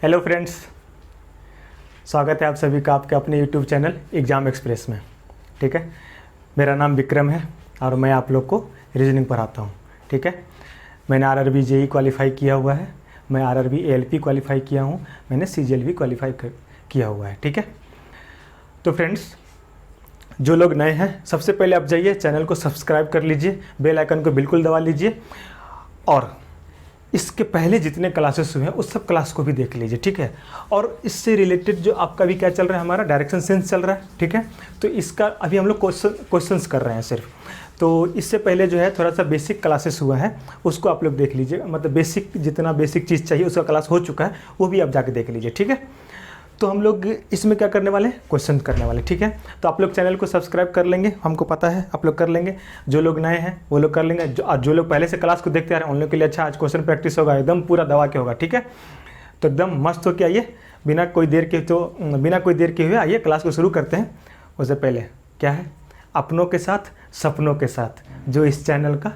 Hello friends, स्वागत है आप सभी का आपके अपने यूट्यूब चैनल एग्ज़ाम एक्सप्रेस में। ठीक है, मेरा नाम विक्रम है और मैं आप लोग को रीजनिंग पढ़ाता हूँ। ठीक है, मैंने आरआरबी जेई क्वालिफाई किया हुआ है, मैं आरआरबी एएलपी क्वालिफाई किया हूँ, मैंने सीजीएल क्वालिफाई किया हुआ है। ठीक है, तो फ्रेंड्स जो लोग नए हैं सबसे पहले आप जाइए चैनल को सब्सक्राइब कर लीजिए, बेल आइकन को बिल्कुल दबा लीजिए और इसके पहले जितने क्लासेस हुए हैं उस सब क्लास को भी देख लीजिए। ठीक है, और इससे रिलेटेड जो आपका भी क्या चल रहा है, हमारा डायरेक्शन सेंस चल रहा है। ठीक है, तो इसका अभी हम लोग क्वेश्चंस कर रहे हैं सिर्फ। तो इससे पहले जो है थोड़ा सा बेसिक क्लासेस हुआ है, उसको आप लोग देख लीजिए। मतलब बेसिक जितना बेसिक चीज़ चाहिए उसका क्लास हो चुका है, वो भी आप जाके देख लीजिए। ठीक है, तो हम लोग इसमें क्या करने वाले हैं, क्वेश्चन करने वाले। ठीक है, तो आप लोग चैनल को सब्सक्राइब कर लेंगे, हमको पता है आप लोग कर लेंगे। जो लोग नए हैं वो लोग कर लेंगे, जो लोग पहले से क्लास को देखते आ रहे हैं उन लोग के लिए अच्छा आज क्वेश्चन प्रैक्टिस होगा, एकदम पूरा दबा के होगा। ठीक है, तो एकदम मस्त हो के आइए, बिना कोई देर के हुए आइए क्लास को शुरू करते हैं। उससे पहले क्या है, अपनों के साथ सपनों के साथ, जो इस चैनल का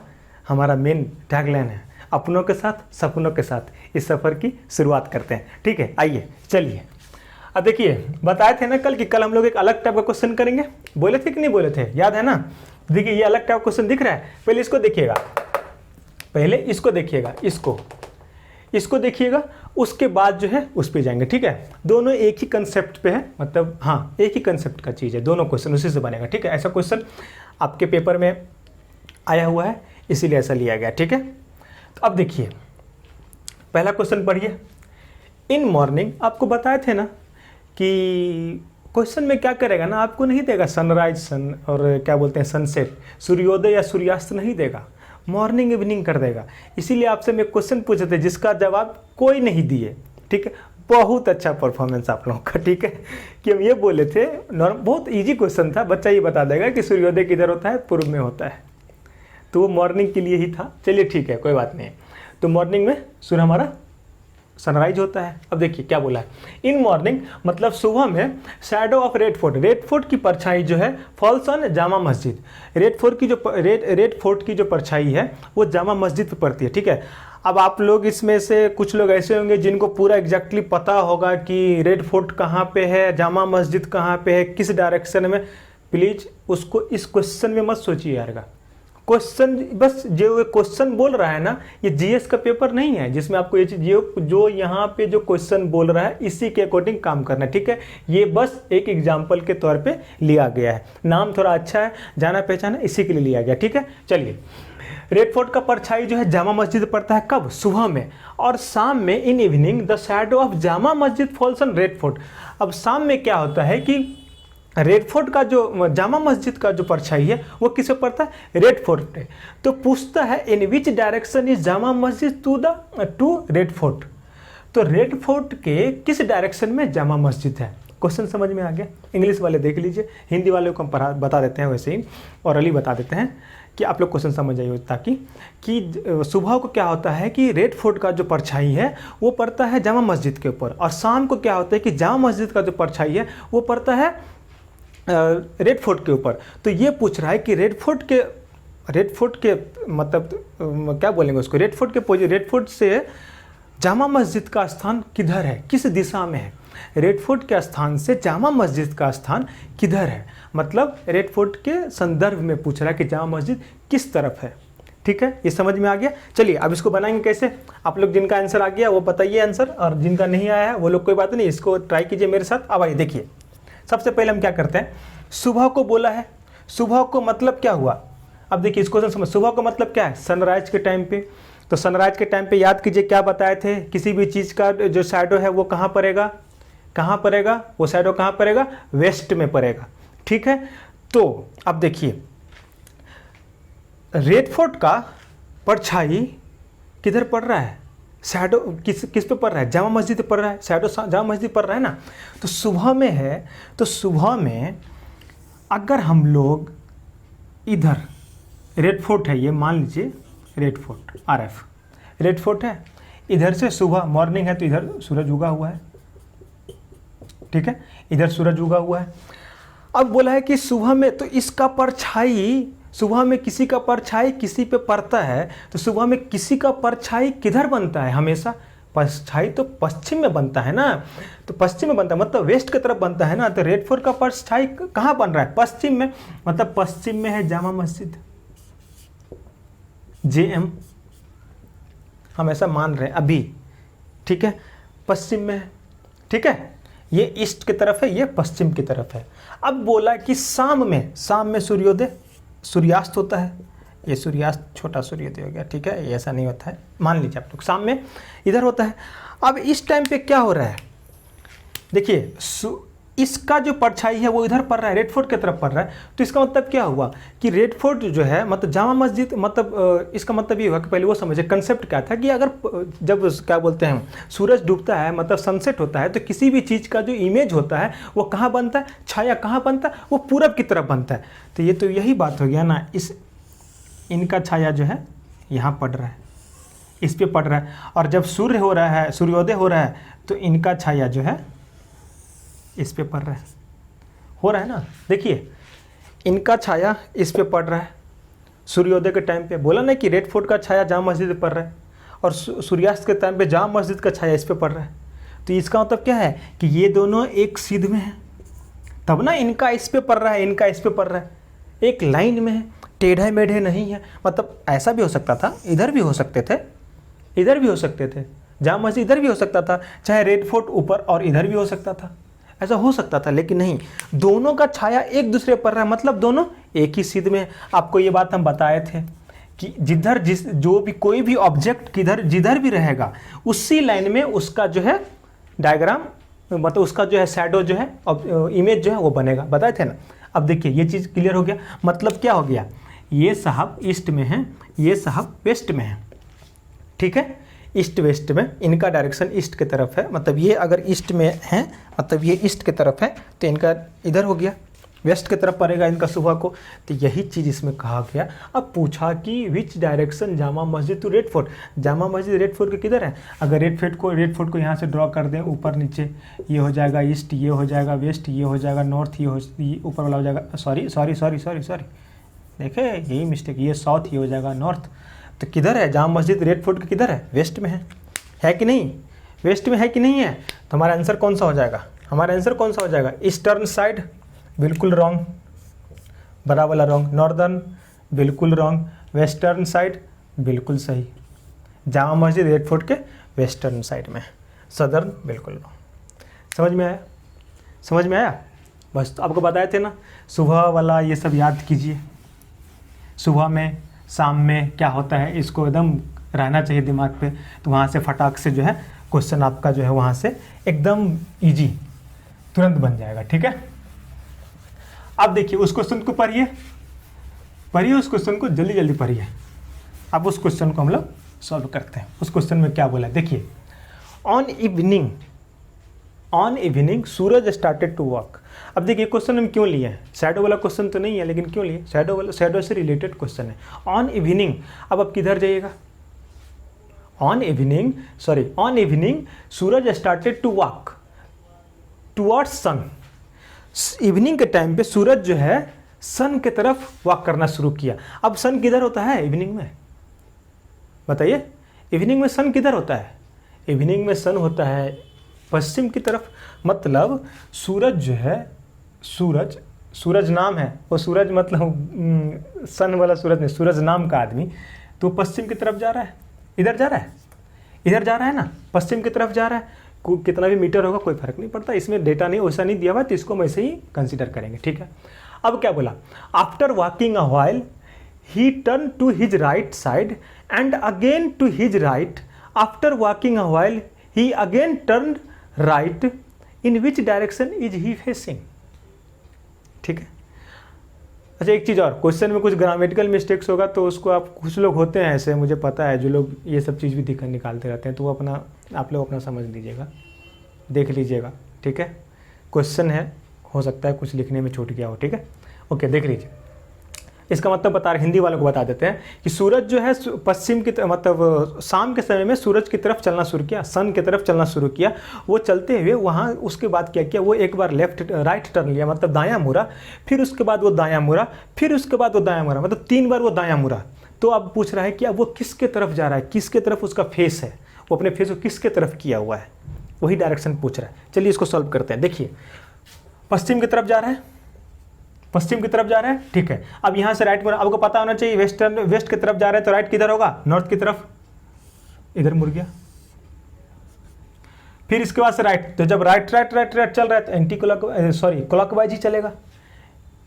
हमारा मेन टैगलाइन है, अपनों के साथ सपनों के साथ इस सफ़र की शुरुआत करते हैं। ठीक है, आइए चलिए। अब देखिए, बताए थे ना कल हम लोग एक अलग टाइप का क्वेश्चन करेंगे, बोले थे कि नहीं बोले थे, याद है ना। देखिए ये अलग टाइप का क्वेश्चन दिख रहा है, पहले इसको देखिएगा, पहले इसको देखिएगा, इसको देखिएगा, उसके बाद जो है उस पे जाएंगे। ठीक है, दोनों एक ही कंसेप्ट पे है, मतलब हाँ एक ही कंसेप्ट का चीज़ है, दोनों क्वेश्चन उसी से बनेगा। ठीक है, ऐसा क्वेश्चन आपके पेपर में आया हुआ है, इसीलिए ऐसा लिया गया। ठीक है, तो अब देखिए पहला क्वेश्चन पढ़िए। इन मॉर्निंग आपको बताए थे ना कि क्वेश्चन में क्या करेगा ना, आपको नहीं देगा सनराइज सन और क्या बोलते हैं सनसेट, सूर्योदय या सूर्यास्त नहीं देगा, मॉर्निंग इवनिंग कर देगा। इसीलिए आपसे मैं क्वेश्चन पूछे थे जिसका जवाब कोई नहीं दिए। ठीक है, बहुत अच्छा परफॉर्मेंस आप लोगों का। ठीक है, कि हम ये बोले थे बहुत इजी क्वेश्चन था, बच्चा ये बता देगा कि सूर्योदय किधर होता है, पूर्व में होता है, तो वो मॉर्निंग के लिए ही था। चलिए ठीक है, कोई बात नहीं। तो मॉर्निंग में सूर्य हमारा सनराइज होता है। अब देखिए क्या बोला है, इन मॉर्निंग मतलब सुबह में शैडो ऑफ रेड फोर्ट की परछाई जो है falls on Jama Masjid. Red fort की जो परछाई है वो जामा मस्जिद पर पड़ती है। ठीक है, अब आप लोग इसमें से कुछ लोग ऐसे होंगे जिनको पूरा एग्जैक्टली पता होगा कि रेड फोर्ट कहाँ पे है, जामा मस्जिद कहाँ पे है, किस डायरेक्शन में। प्लीज़ उसको इस क्वेश्चन में मत सोचिए यार, क्वेश्चन बस जो क्वेश्चन बोल रहा है ना, ये जीएस का पेपर नहीं है जिसमें आपको ये चीज जो यहाँ पे जो क्वेश्चन बोल रहा है इसी के अकॉर्डिंग काम करना है। ठीक है, ये बस एक एग्जांपल के तौर पे लिया गया है, नाम थोड़ा अच्छा है, जाना पहचाना, इसी के लिए लिया गया। ठीक है, चलिए। रेड फोर्ट का परछाई जो है जामा मस्जिद पड़ता है कब, सुबह में, और शाम में in evening the shadow of Jama Masjid falls on red fort. अब शाम में क्या होता है कि रेड फोर्ट का जो जामा मस्जिद का जो परछाई है वो किसे पड़ता है, रेड फोर्ट पे। तो पूछता है in which direction is Jama Masjid to red fort. तो रेड फोर्ट के किस डायरेक्शन में जामा मस्जिद है, क्वेश्चन समझ में आ गया। इंग्लिश वाले देख लीजिए, हिंदी वाले को हम बता देते हैं वैसे ही, और अली बता देते हैं कि आप लोग क्वेश्चन समझ जाइए, ताकि कि सुबह को क्या होता है कि रेड फोर्ट का जो परछाई है वो पड़ता है जामा मस्जिद के ऊपर, और शाम को क्या होता है कि जामा मस्जिद का जो परछाई है वो पड़ता है रेड फोर्ट के ऊपर। तो ये पूछ रहा है कि रेड फोर्ट के मतलब क्या बोलेंगे उसको, रेड फोर्ट से जामा मस्जिद का स्थान किधर है, किस दिशा में है। रेड फोर्ट के स्थान से जामा मस्जिद का स्थान किधर है, मतलब रेड फोर्ट के संदर्भ में पूछ रहा है कि जामा मस्जिद किस तरफ है। ठीक है, ये समझ में आ गया। चलिए अब इसको बनाएंगे कैसे, आप लोग जिनका आंसर आ गया वो बताइए आंसर, और जिनका नहीं आया है वो लोग कोई बात नहीं, इसको ट्राई कीजिए मेरे साथ। अब आइए देखिए, सबसे पहले हम क्या करते हैं, सुबह को बोला है, सुबह को मतलब क्या हुआ। अब देखिए इसको समझ, सुबह को मतलब क्या है, सनराइज के टाइम पे। तो सनराइज के टाइम पे याद कीजिए क्या बताए थे, किसी भी चीज़ का जो शैडो है वो कहाँ पड़ेगा, वो शैडो कहाँ पड़ेगा, वेस्ट में पड़ेगा। ठीक है, तो अब देखिए रेड फोर्ट का परछाई किधर पड़ रहा है, शैडो किस पे पड़ रहा है, जामा मस्जिद पे पड़ रहा है, शैडो जामा मस्जिद पड़ रहा है ना। तो सुबह में है, तो सुबह में अगर हम लोग इधर रेड फोर्ट है, ये मान लीजिए red fort RF red fort है, इधर से सुबह मॉर्निंग है तो इधर सूरज उगा हुआ है। ठीक है, इधर सूरज उगा हुआ है। अब बोला है कि सुबह में तो इसका परछाई, सुबह में किसी का परछाई किसी पे पड़ता है, तो सुबह में किसी का परछाई किधर बनता है हमेशा, परछाई तो पश्चिम में बनता है ना, तो पश्चिम में बनता है मतलब वेस्ट की तरफ बनता है ना, तो रेड फोर्ट का परछाई कहाँ बन रहा है? पश्चिम में, मतलब पश्चिम में है जामा मस्जिद JM, हम ऐसा मान रहे हैं अभी, ठीक है, पश्चिम में है, ठीक है, ये ईस्ट की तरफ है, ये पश्चिम की तरफ है। अब बोला कि शाम में सूर्योदय सूर्यास्त होता है, ये सूर्यास्त छोटा सूर्योदय हो गया, ठीक है, ये ऐसा नहीं होता है, मान लीजिए आप लोग शाम में इधर होता है। अब इस टाइम पे क्या हो रहा है, देखिए इसका जो परछाई है वो इधर पड़ रहा है, रेड फोर्ट की तरफ पड़ रहा है, तो इसका मतलब क्या हुआ कि रेड फोर्ट जो है मतलब जामा मस्जिद, मतलब इसका मतलब ये हुआ कि पहले वो समझे कंसेप्ट क्या था कि अगर जब क्या बोलते हैं सूरज डूबता है मतलब सनसेट होता है, तो किसी भी चीज़ का जो इमेज होता है वो कहाँ बनता है, छाया कहाँ बनता है, वो पूरब की तरफ बनता है। तो ये तो यही बात हो गया ना, इनका छाया जो है यहाँ पड़ रहा है, इस पे पड़ रहा है, और जब सूर्य हो रहा है, सूर्योदय हो रहा है, तो इनका छाया जो है इस पे पड़ रहा है, हो रहा है ना, देखिए इनका छाया इस पे पड़ रहा है सूर्योदय के टाइम पे। बोला ना कि रेड फोर्ट का छाया जामा मस्जिद पे पड़ रहा है, और सूर्यास्त के टाइम पे जामा मस्जिद का छाया इस पे पड़ रहा है। तो इसका मतलब क्या है कि ये दोनों एक सीध में हैं, तब ना इनका इस पे पड़ रहा है, इनका इस पे पड़ रहा है, एक लाइन में है, टेढ़े मेढ़े नहीं है। मतलब ऐसा भी हो सकता था, इधर भी हो सकते थे, इधर भी हो सकते थे, जामा मस्जिद इधर भी हो सकता था, चाहे रेड फोर्ट ऊपर और इधर भी हो सकता था, ऐसा हो सकता था, लेकिन नहीं, दोनों का छाया एक दूसरे पर रहा है, मतलब दोनों एक ही सीध में। आपको ये बात हम बताए थे कि जिधर जो भी कोई भी ऑब्जेक्ट किधर जिधर भी रहेगा उसी लाइन में उसका जो है डायग्राम, मतलब उसका जो है शैडो जो है इमेज जो है वो बनेगा, बताए थे ना। अब देखिए ये चीज़ क्लियर हो गया, मतलब क्या हो गया, ये साहब ईस्ट में है, ये साहब वेस्ट में है, ठीक है, ईस्ट वेस्ट में, इनका डायरेक्शन ईस्ट की तरफ है, मतलब ये अगर ईस्ट में है मतलब ये ईस्ट की तरफ है, तो इनका इधर हो गया, वेस्ट की तरफ पड़ेगा इनका सुबह को। तो यही चीज़ इसमें कहा गया। अब पूछा कि which direction Jama Masjid to red fort, Jama Masjid red fort के किधर है? अगर रेड फोर्ट को यहाँ से ड्रॉ कर दें ऊपर नीचे, ये हो जाएगा ईस्ट, ये हो जाएगा वेस्ट, ये हो जाएगा नॉर्थ, ये ऊपर वाला हो जाएगा, सॉरी देखे यही मिस्टेक, ये साउथ, ये हो जाएगा नॉर्थ। तो किधर है जामा मस्जिद रेड फोर्ट के, किधर है? वेस्ट में है कि नहीं? वेस्ट में है कि नहीं है? तो हमारा आंसर कौन सा हो जाएगा? हमारा आंसर कौन सा हो जाएगा? ईस्टर्न साइड बिल्कुल रॉन्ग, बड़ा वाला रॉन्ग, नॉर्दर्न बिल्कुल रॉन्ग, वेस्टर्न साइड बिल्कुल सही, जामा मस्जिद रेड फोर्ट के वेस्टर्न साइड में, सदर्न बिल्कुल रॉन्ग। समझ में आया? समझ में आया? बस तो आपको बताए थे ना, सुबह वाला ये सब याद कीजिए, सुबह में शाम में क्या होता है, इसको एकदम रहना चाहिए दिमाग पे, तो वहाँ से फटाक से जो है क्वेश्चन आपका जो है वहाँ से एकदम इजी तुरंत बन जाएगा, ठीक है। अब देखिए उस क्वेश्चन को पढ़िए, उस क्वेश्चन को जल्दी जल्दी पढ़िए। अब उस क्वेश्चन को हम लोग सॉल्व करते हैं। उस क्वेश्चन में क्या बोला देखिए, on evening Suraj started to walk. अब देखिए क्वेश्चन हम क्यों लिए हैं, शैडो वाला क्वेश्चन तो नहीं है, लेकिन क्यों लिए, शैडो से रिलेटेड क्वेश्चन है। ऑन इवनिंग, अब आप किधर जाइएगा, on evening Suraj started to walk towards sun. Evening के टाइम पे सूरज जो है सन के तरफ वॉक करना शुरू किया। अब सन किधर होता है इवनिंग में, बताइए, इवनिंग में सन किधर होता है? इवनिंग में सन होता है पश्चिम की तरफ, मतलब सूरज जो है, सूरज नाम है, वो सूरज मतलब सन वाला सूरज नहीं, सूरज नाम का आदमी, तो पश्चिम की तरफ जा रहा है, इधर जा रहा है ना, पश्चिम की तरफ जा रहा है। कितना भी मीटर होगा कोई फर्क नहीं पड़ता, इसमें डेटा नहीं वैसा नहीं दिया हुआ, तो इसको हम ऐसे ही कंसीडर करेंगे, ठीक है। अब क्या बोला, after walking a while he turn to his right side and again to his right, after walking a while he again turn right, in which direction is he facing, ठीक है। अच्छा एक चीज़ और, क्वेश्चन में कुछ ग्रामेटिकल मिस्टेक्स होगा तो उसको आप, कुछ लोग होते हैं ऐसे, मुझे पता है, जो लोग ये सब चीज़ भी निकालते रहते हैं, तो वो आप लोग अपना समझ लीजिएगा, देख लीजिएगा, ठीक है। क्वेश्चन है, हो सकता है कुछ लिखने में छूट गया हो, ठीक है, ओके देख लीजिए। इसका मतलब बता रहे, हिंदी वालों को बता देते हैं कि सूरज जो है पश्चिम की मतलब शाम के समय में सूरज की तरफ चलना शुरू किया, सन की तरफ चलना शुरू किया। वो चलते हुए वहाँ उसके बाद क्या किया, वो एक बार राइट टर्न लिया, मतलब दायां मुड़ा, फिर उसके बाद वो दायां मुड़ा, फिर उसके बाद वो दायां मुड़ा, मतलब 3 बार वो दायां मुड़ा। तो अब पूछ रहा है कि अब वो किसके तरफ जा रहा है, किसके तरफ उसका फेस है, वो अपने फेस को किसके तरफ किया हुआ है, वही डायरेक्शन पूछ रहा है। चलिए इसको सॉल्व करते हैं। देखिए पश्चिम की तरफ जा रहा है, पश्चिम की तरफ जा रहा है, ठीक है। अब यहाँ से राइट में आपको पता होना चाहिए वेस्ट की तरफ जा रहा है तो राइट किधर होगा, नॉर्थ की तरफ, इधर मुड़ गया। फिर इसके बाद से राइट, तो जब राइट राइट राइट राइट चल रहा है तो एंटी क्लॉकवाइज ही चलेगा।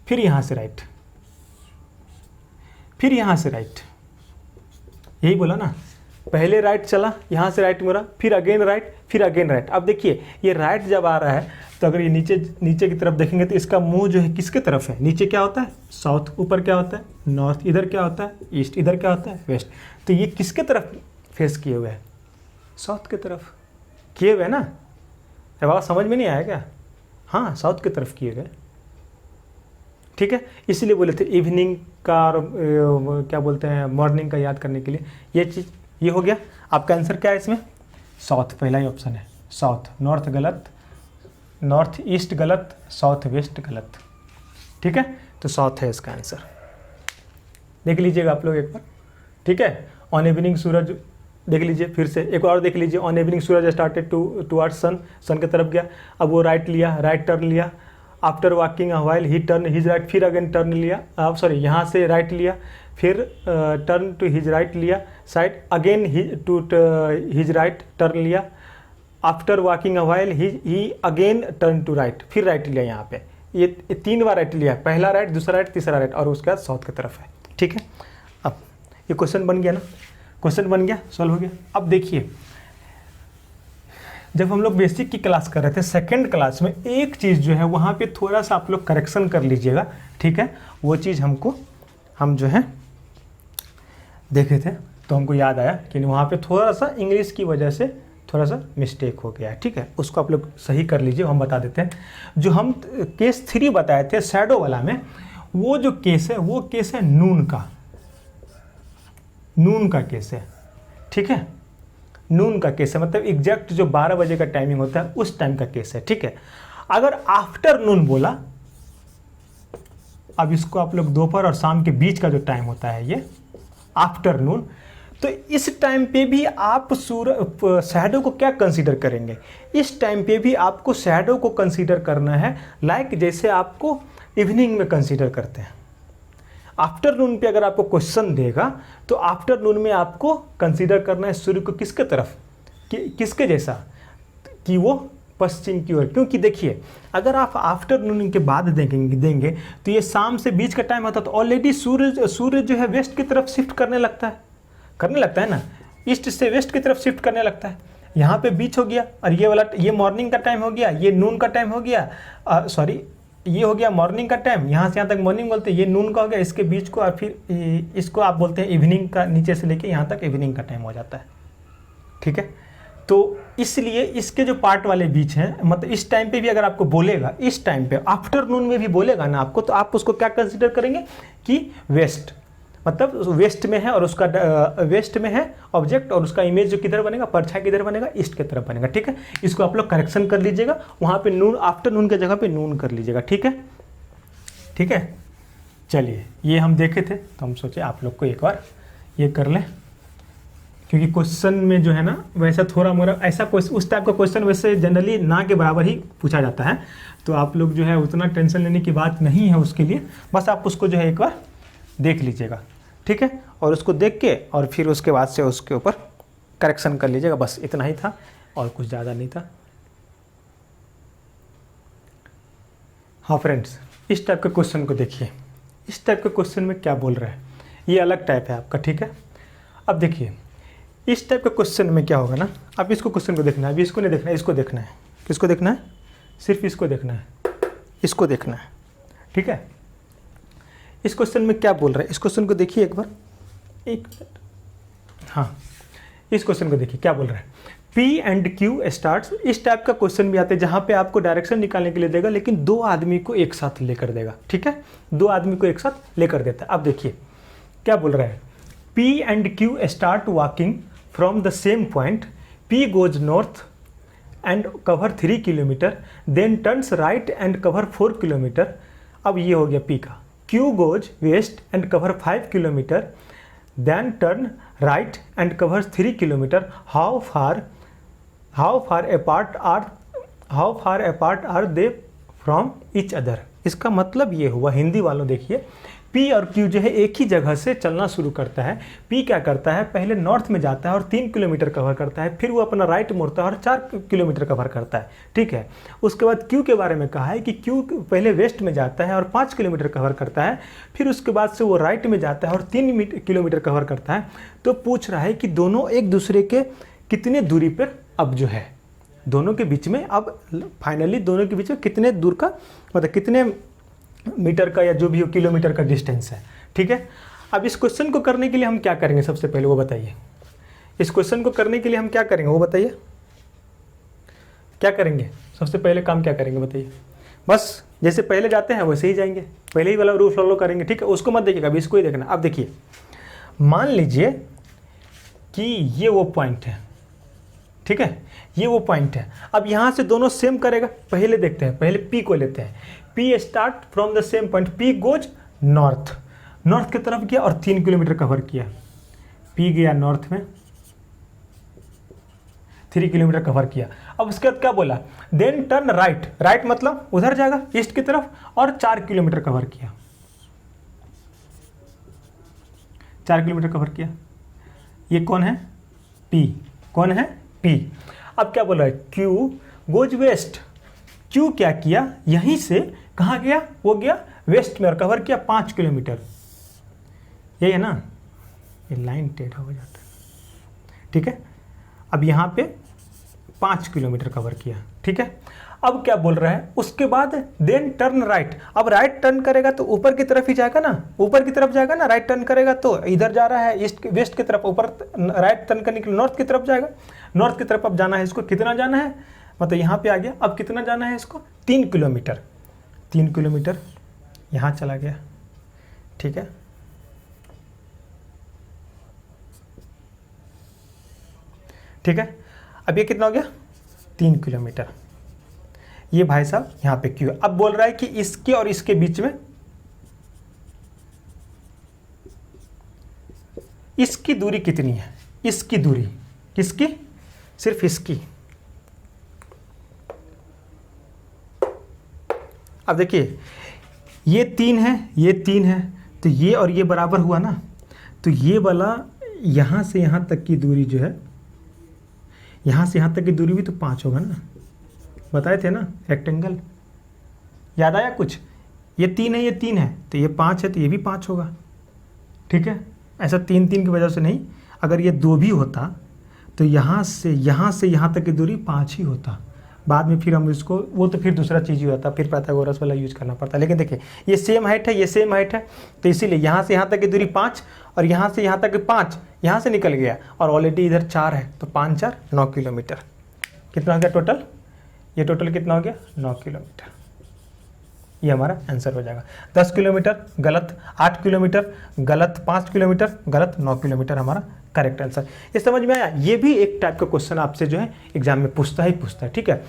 फिर यहाँ से राइट, फिर यहाँ से राइट, यही बोला ना, पहले राइट चला, यहाँ से राइट मुड़ा, फिर अगेन राइट, फिर अगेन राइट। अब देखिए ये राइट जब आ रहा है तो अगर ये नीचे की तरफ देखेंगे तो इसका मुंह जो है किसके तरफ है, नीचे क्या होता है साउथ, ऊपर क्या होता है नॉर्थ, इधर क्या होता है ईस्ट, इधर क्या होता है वेस्ट। तो ये किसके तरफ फेस किए हुए हैं, साउथ की तरफ किए हुए ना। अरे बाबा समझ में नहीं आया क्या, हाँ साउथ की तरफ किए हुए, ठीक है। इसीलिए बोले थे इवनिंग का और क्या बोलते हैं मॉर्निंग का याद करने के लिए ये चीज़, ये हो गया। आपका आंसर क्या है इसमें, साउथ, पहला ही ऑप्शन है साउथ। नॉर्थ गलत, नॉर्थ ईस्ट गलत, साउथ वेस्ट गलत, ठीक है। तो साउथ है इसका आंसर, देख लीजिएगा आप लोग एक बार, ठीक है। ऑन इवनिंग सूरज देख लीजिए, फिर से एक और देख लीजिए। On evening Suraj started towards sun, sun की तरफ गया। अब वो राइट लिया, राइट टर्न लिया। After walking a while he turn his right, फिर अगेन टर्न लिया, यहाँ से राइट लिया, फिर टर्न टू हिज राइट लिया, side again to his right turn लिया। After walking a while he again turn to right, फिर राइट लिया। यहाँ पे ये 3 बार राइट लिया, पहला राइट, दूसरा राइट, तीसरा राइट, और उसके बाद साउथ की तरफ है, ठीक है। अब ये क्वेश्चन बन गया ना, क्वेश्चन बन गया, सॉल्व हो गया। अब देखिए जब हम लोग बेसिक की क्लास कर रहे थे सेकंड क्लास में, एक चीज़ जो है वहाँ पे थोड़ा सा आप लोग करेक्शन कर लीजिएगा, ठीक है। वो चीज़ हम जो है देखे थे तो हमको याद आया कि वहाँ पे थोड़ा सा इंग्लिश की वजह से थोड़ा सा मिस्टेक हो गया है, ठीक है। उसको आप लोग सही कर लीजिए, हम बता देते हैं। जो हम केस 3 बताए थे शैडो वाला में, वो जो केस है वो केस है नून का केस है, ठीक है। नून का केस है, मतलब एग्जैक्ट जो 12 बजे का टाइमिंग होता है उस टाइम का केस है, ठीक है। अगर आफ्टरनून बोला, अब इसको आप लोग दोपहर और शाम के बीच का जो टाइम होता है ये आफ्टरनून, तो इस टाइम पे भी आप शैडो को क्या कंसीडर करेंगे, इस टाइम पे भी आपको शैडो को कंसीडर करना है लाइक जैसे आपको इवनिंग में कंसीडर करते हैं। आफ्टरनून पे अगर आपको क्वेश्चन देगा तो आफ्टरनून में आपको कंसीडर करना है सूर्य को किसके तरफ, किसके जैसा, कि वो पश्चिम की ओर। क्योंकि देखिए अगर आप आफ्टरनून के बाद देंगे तो ये शाम से बीच का टाइम होता है, तो ऑलरेडी सूर्य जो है वेस्ट की तरफ शिफ्ट करने लगता है ना, ईस्ट से वेस्ट की तरफ शिफ्ट करने लगता है। यहाँ पे बीच हो गया, और ये मॉर्निंग का टाइम हो गया, ये नून का टाइम हो गया, ये हो गया मॉर्निंग का टाइम, यहाँ से यहाँ तक मॉर्निंग बोलते हैं, ये नून का हो गया, इसके बीच को, और फिर इसको आप बोलते हैं इवनिंग का, नीचे से लेके यहाँ तक इवनिंग का टाइम हो जाता है, ठीक है। तो इसलिए इसके जो पार्ट वाले बीच हैं, मतलब इस टाइम पे भी अगर आपको बोलेगा, इस टाइम पे आफ्टरनून में भी बोलेगा ना आपको, तो आप उसको क्या कंसीडर करेंगे कि वेस्ट, मतलब वेस्ट में है, और उसका वेस्ट में है ऑब्जेक्ट, और उसका इमेज जो किधर बनेगा, परछाई किधर बनेगा, ईस्ट की तरफ बनेगा, ठीक है। इसको आप लोग करेक्शन कर लीजिएगा, वहाँ पे नून, आफ्टरनून के जगह पे नून कर लीजिएगा, ठीक है, ठीक है। चलिए ये हम देखे थे तो हम सोचे आप लोग को एक बार ये कर लें, क्योंकि क्वेश्चन में जो है ना वैसा थोड़ा मोरा ऐसा उस टाइप का क्वेश्चन वैसे जनरली ना के बराबर ही पूछा जाता है, तो आप लोग जो है उतना टेंशन लेने की बात नहीं है उसके लिए, बस आप उसको जो है एक बार देख लीजिएगा, ठीक है। और उसको देख के और फिर उसके बाद से उसके ऊपर करेक्शन कर लीजिएगा, बस इतना ही था और कुछ ज़्यादा नहीं था। हाँ फ्रेंड्स, इस टाइप के क्वेश्चन को देखिए, इस टाइप के क्वेश्चन में क्या बोल रहा है, ये अलग टाइप है आपका, ठीक है। अब देखिए इस टाइप के क्वेश्चन में क्या होगा ना, अब इसको क्वेश्चन को देखना है, अभी इसको नहीं देखना है, इसको देखना है। किसको देखना है, सिर्फ इसको देखना है, इसको देखना है, ठीक है। इस क्वेश्चन में क्या बोल रहा है, इस क्वेश्चन को देखिए एक बार, एक मिनट, हाँ इस क्वेश्चन को देखिए क्या बोल रहा है। P एंड Q स्टार्ट्स, इस टाइप का क्वेश्चन भी आते हैं जहाँ पे आपको डायरेक्शन निकालने के लिए देगा, लेकिन 2 आदमी को एक साथ लेकर देगा, ठीक है, 2 आदमी को एक साथ लेकर देता है। अब देखिए क्या बोल रहा है, P and Q start walking from the same point, P goes north and cover 3 kilometre, then turns right and cover 4 kilometre. अब ये हो गया P का। Q goes west and cover 5 kilometre, then turn right and covers 3 kilometre, how far apart are they from each other. इसका मतलब ये हुआ, हिंदी वालों देखिए, P और Q जो है एक ही जगह से चलना शुरू करता है। P क्या करता है, पहले नॉर्थ में जाता है और 3 किलोमीटर कवर करता है, फिर वो अपना राइट मुड़ता है और 4 किलोमीटर कवर करता है, ठीक है। उसके बाद Q के बारे में कहा है कि Q पहले वेस्ट में जाता है और 5 किलोमीटर कवर करता है, फिर उसके बाद से वो राइट में जाता है और 3 किलोमीटर कवर करता है। तो पूछ रहा है कि दोनों एक दूसरे के कितने दूरी पर अब जो है, दोनों के बीच में अब फाइनली दोनों के बीच में कितने दूर का, मतलब कितने मीटर का या जो भी हो किलोमीटर का डिस्टेंस है, ठीक है। अब इस क्वेश्चन को करने के लिए हम क्या करेंगे, सबसे पहले वो बताइए। इस क्वेश्चन को करने के लिए हम क्या करेंगे वो बताइए, क्या करेंगे, सबसे पहले काम क्या करेंगे बताइए। बस जैसे पहले जाते हैं वैसे ही जाएंगे, पहले ही वाला रूल फॉलो करेंगे, ठीक है। उसको मत देखिएगा, अभी इसको ही देखना। अब देखिए, मान लीजिए कि ये वो पॉइंट है, ठीक है, ये वो पॉइंट है। अब यहाँ से दोनों सेम करेगा, पहले देखते हैं, पहले P को लेते हैं। P start from the same point, P goes north, north की तरफ गया और 3 किलोमीटर कवर किया। P गया नॉर्थ में, 3 किलोमीटर कवर किया। अब उसके बाद क्या बोला, देन टर्न राइट, राइट मतलब उधर जाएगा ईस्ट की तरफ, और 4 किलोमीटर कवर किया, 4 किलोमीटर कवर किया। ये कौन है, P, कौन है, P। अब क्या बोल रहा है, Q गोज वेस्ट, Q क्या किया, यहीं से कहाँ गया, वो गया वेस्ट में और कवर किया 5 किलोमीटर। यही है ना, ये लाइन टेढ़ा हो जाता है, ठीक है। अब यहाँ पे 5 किलोमीटर कवर किया, ठीक है। अब क्या बोल रहा है, उसके बाद देन टर्न राइट। अब राइट टर्न करेगा तो ऊपर की तरफ ही जाएगा ना, ऊपर की तरफ जाएगा ना, राइट टर्न करेगा तो इधर जा रहा है ईस्ट वेस्ट की तरफ, ऊपर राइट टर्न करने के लिए नॉर्थ की तरफ जाएगा, नॉर्थ की तरफ अब जाना है इसको। कितना जाना है, मतलब यहाँ पे आ गया, अब कितना जाना है इसको, 3 किलोमीटर, 3 किलोमीटर यहाँ चला गया, ठीक है। ठीक है, अब ये कितना हो गया, 3 किलोमीटर। ये भाई साहब यहाँ पे Q। अब बोल रहा है कि इसके और इसके बीच में, इसकी दूरी कितनी है, इसकी दूरी, किसकी, सिर्फ इसकी। अब देखिए, ये 3 है, ये 3 है, तो ये और ये बराबर हुआ ना, तो ये वाला यहाँ से यहाँ तक की दूरी जो है, यहाँ से यहाँ तक की दूरी भी तो 5 होगा ना, बताए थे ना रेक्टेंगल, याद आया कुछ। ये 3 है, ये 3 है, तो ये 5 है, तो ये भी 5 होगा, ठीक है। ऐसा 3 3 की वजह से नहीं, अगर ये 2 भी होता तो यहाँ से यहाँ तक की दूरी 5 ही होता। बाद में फिर हम इसको, वो तो फिर दूसरा चीज़ ही होता, फिर पाइथागोरस वाला यूज करना पड़ता। लेकिन देखिए, ये सेम हाइट है, ये सेम हाइट है, तो इसीलिए यहाँ से यहाँ तक की दूरी 5 और यहाँ से यहाँ तक 5, यहाँ से निकल गया और ऑलरेडी इधर 4 है, तो 5 4 9 किलोमीटर। कितना हो गया टोटल, ये टोटल कितना हो गया, 9 किलोमीटर। ये हमारा आंसर हो जाएगा। 10 किलोमीटर गलत, 8 किलोमीटर गलत, 5 किलोमीटर गलत, 9 किलोमीटर हमारा करेक्ट आंसर। ये समझ में आया। ये भी एक टाइप का क्वेश्चन आपसे जो है एग्जाम में पूछता है, ठीक है।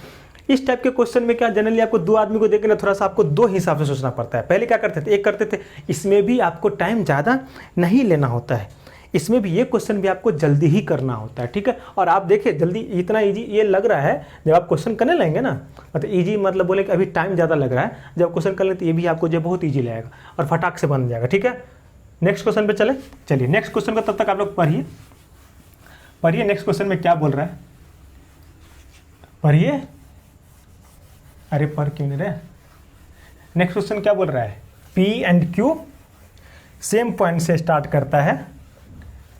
इस टाइप के क्वेश्चन में क्या जनरली आपको 2 आदमी को देकर ना थोड़ा सा आपको 2 हिसाब से सोचना पड़ता है। पहले क्या करते थे, एक करते थे, इसमें भी आपको टाइम ज़्यादा नहीं लेना होता है, इसमें भी ये क्वेश्चन भी आपको जल्दी ही करना होता है, ठीक है। और आप देखिए जल्दी, इतना ईजी ये लग रहा है जब आप क्वेश्चन करने लगेंगे ना, मतलब ईजी मतलब बोले कि अभी टाइम ज़्यादा लग रहा है, जब क्वेश्चन कर लेते ये भी आपको जो बहुत ईजी लगेगा और फटाक से बन जाएगा, ठीक है। नेक्स्ट क्वेश्चन पे चलिए नेक्स्ट क्वेश्चन को तब तक आप लोग पढ़िए नेक्स्ट क्वेश्चन में क्या बोल रहा है, पढ़िए। अरे पढ़ क्यों नहीं रहे। नेक्स्ट क्वेश्चन क्या बोल रहा है, P and Q same point से स्टार्ट करता है,